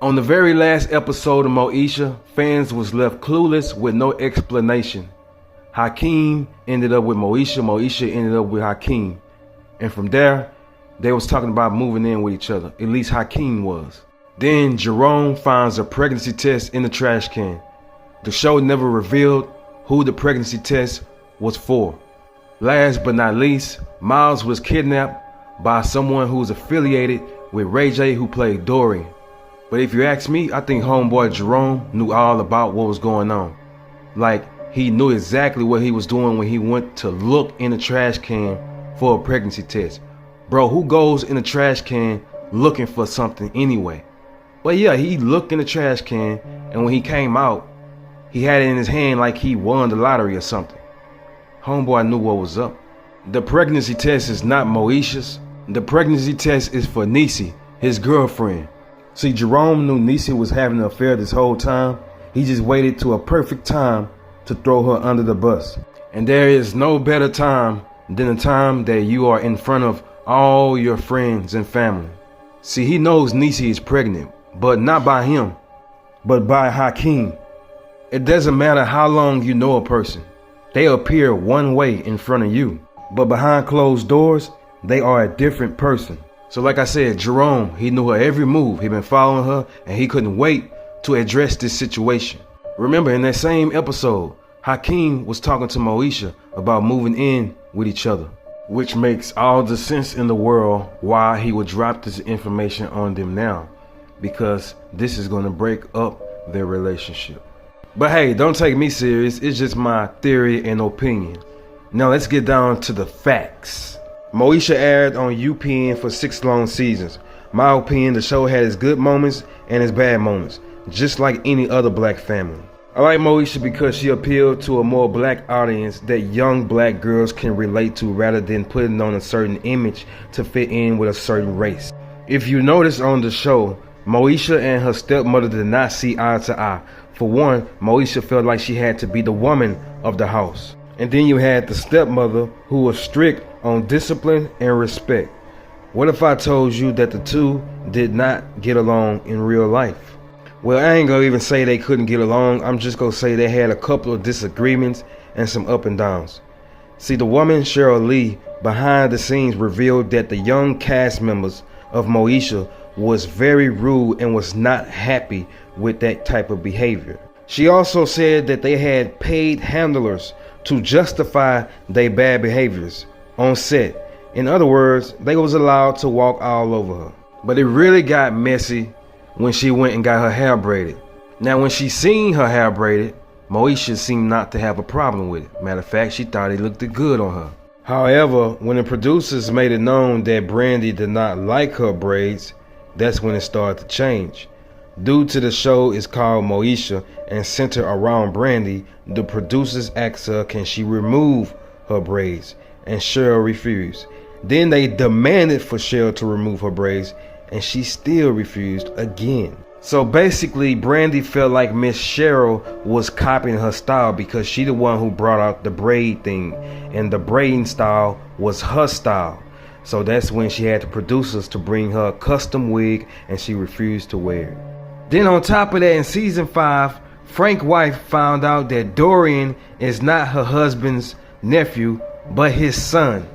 On the very last episode of Moesha, fans was left clueless with no explanation. Hakeem ended up with Moesha, Moesha ended up with Hakeem. And from there, they was talking about moving in with each other. At least Hakeem was. Then Jerome finds a pregnancy test in the trash can. The show never revealed who the pregnancy test was for. Last but not least, Miles was kidnapped by someone who was affiliated with Ray J, who played Dorian. But if you ask me, I think homeboy Jerome knew all about what was going on. Like, he knew exactly what he was doing when he went to look in the trash can for a pregnancy test. Bro, who goes in the trash can looking for something anyway? But yeah, he looked in the trash can, and when he came out, he had it in his hand like he won the lottery or something. Homeboy knew what was up. The pregnancy test is not Moesha's. The pregnancy test is for Niecy, his girlfriend. See, Jerome knew Niecy was having an affair this whole time. He just waited to a perfect time to throw her under the bus. And there is no better time than the time that you are in front of all your friends and family. See, he knows Niecy is pregnant, but not by him, but by Hakeem. It doesn't matter how long you know a person. They appear one way in front of you, but behind closed doors, they are a different person. So like I said, Jerome, he knew her every move. He'd been following her, and he couldn't wait to address this situation. Remember, in that same episode, Hakeem was talking to Moesha about moving in with each other, which makes all the sense in the world why he would drop this information on them now, because this is going to break up their relationship. But hey, don't take me serious. It's just my theory and opinion. Now let's get down to the facts. Moesha aired on UPN for 6 long seasons. My opinion, the show had its good moments and its bad moments, just like any other black family. I like Moesha because she appealed to a more black audience that young black girls can relate to, rather than putting on a certain image to fit in with a certain race. If you notice on the show, Moesha and her stepmother did not see eye to eye. For one, Moesha felt like she had to be the woman of the house. And then you had the stepmother who was strict on discipline and respect. What if I told you that the two did not get along in real life? Well, I ain't gonna even say they couldn't get along. I'm just gonna say they had a couple of disagreements and some up and downs. See, the woman Cheryl Lee behind the scenes revealed that the young cast members of Moesha was very rude and was not happy with that type of behavior. She also said that they had paid handlers to justify their bad behaviors on set. In other words, they was allowed to walk all over her. But it really got messy when she went and got her hair braided. Now, when she seen her hair braided, Moesha seemed not to have a problem with it. Matter of fact, she thought it looked good on her. However, when the producers made it known that Brandy did not like her braids, that's when it started to change. Due to the show is called Moesha and centered around Brandy, the producers asked her can she remove her braids, and Cheryl refused. Then they demanded for Cheryl to remove her braids, and she still refused again. So basically, Brandy felt like Miss Cheryl was copying her style because she the one who brought out the braid thing, and the braiding style was her style. So that's when she had the producers to bring her a custom wig, and she refused to wear it. Then on top of that, in season 5, Frank's wife found out that Dorian is not her husband's nephew, but his son.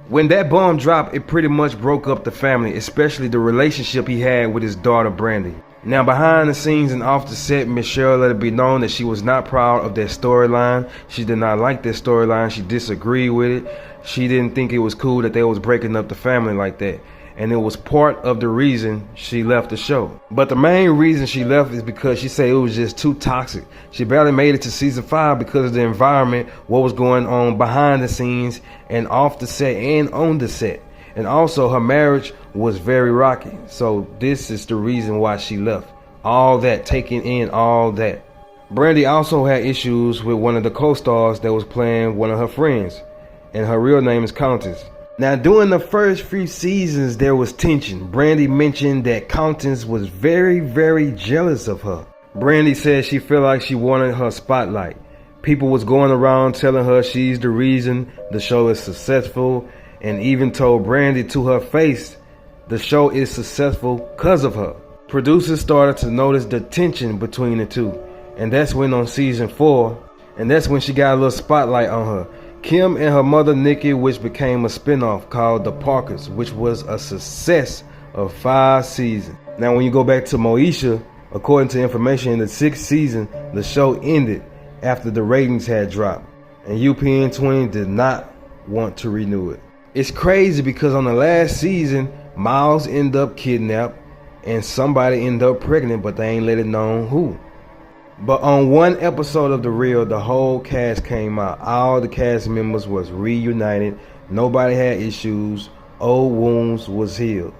When that bomb dropped, it pretty much broke up the family, especially the relationship he had with his daughter Brandy. Now, behind the scenes and off the set, Miss Cheryl let it be known that she was not proud of that storyline. She did not like that storyline. She disagreed with it. She didn't think it was cool that they was breaking up the family like that. And it was part of the reason she left the show. But the main reason she left is because she said it was just too toxic. She barely made it to season 5 because of the environment, what was going on behind the scenes and off the set and on the set. And also her marriage was very rocky. So this is the reason why she left. All that, taking in all that. Brandy also had issues with one of the co-stars that was playing one of her friends. And her real name is Countess. Now, during the first few seasons, there was tension. Brandy mentioned that Countess was very, very jealous of her. Brandy said she felt like she wanted her spotlight. People was going around telling her she's the reason the show is successful, and even told Brandy to her face the show is successful because of her. Producers started to notice the tension between the two, and that's when on season 4, and that's when she got a little spotlight on her. Kim and her mother Nikki, which became a spinoff called The Parkers, which was a success of 5 seasons. Now when you go back to Moesha, according to information in the 6th season, the show ended after the ratings had dropped, and UPN 20 did not want to renew it. It's crazy because on the last season, Miles ended up kidnapped and somebody ended up pregnant, but they ain't let it known who. But on one episode of The Real, the whole cast came out. All the cast members was reunited. Nobody had issues. Old wounds was healed.